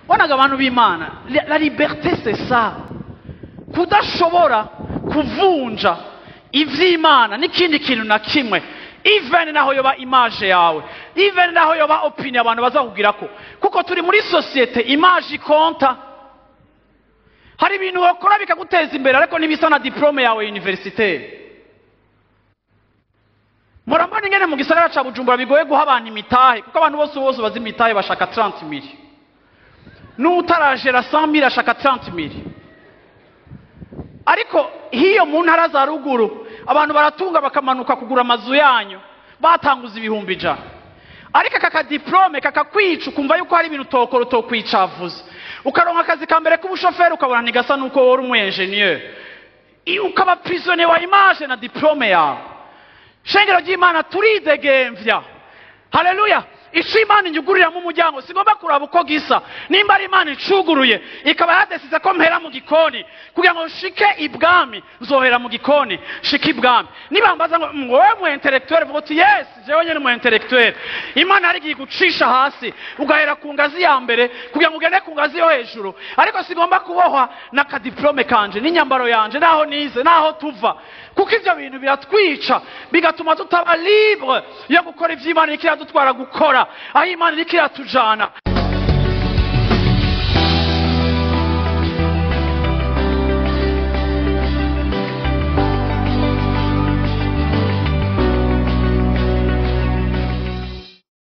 bonaga abantu b'Imana, la liberté c'est ça. Kudashobora kuvunja ivy'Imana n'ikindi kintu na kimwe, even naho yoba image yawe, even naho yoba opinion abantu bazakugirako, kuko turi muri societe image konta. Hari ibintu wakora bikaguteza imbere ariko nibisa na diplome yawe universitaire. Murambona ingene mu gisagara ca Bujumbura bigoye guha abantu imitahe, kuko abantu bose bazi imitahe bashaka 30,000. N'utarajera 100,000 ashaka 30,000. Ariko hiyo mu ntara za ruguru abantu baratunga bakamanuka kugura amazu yanyu batanguza ibihumbi 100. Ariko kaka diplome kakakwica ukumva yuko hari ibintu utokora utokwicavuza. Ukaronka akazi ka mbere k'ubushoferi ukabona nigasa nuko wari umu engineer. Ukaba prisonnier wa image na diplome yawe. Shengero ry'Imana turidegemvya. Haleluya. Ico Imana inyugurira mu muryango sigomba kuraba uko gisa. Nimba ari Imana icuguruye ikaba yadesize ko mpera mu gikoni kugira ngo shike ibwami, nzohera mu gikoni shike ibwami. Niba mbaza ngo mwowe mu intellectuel vuga uti yes jewe nyene mu intellectuel, Imana ari gigucisha hasi ugahera ku ngazi ya mbere kugira ngo ugende ku ngazi yo hejuru. Ariko sigomba kubohwa na ka diplome kanje n'inyambaro yanje naho nize naho tuva, kuko ivyo bintu biratwica bigatuma tutaba libre yo gukora ivy'Imana ikira dutwara gukora aho Imana iriko iratujana.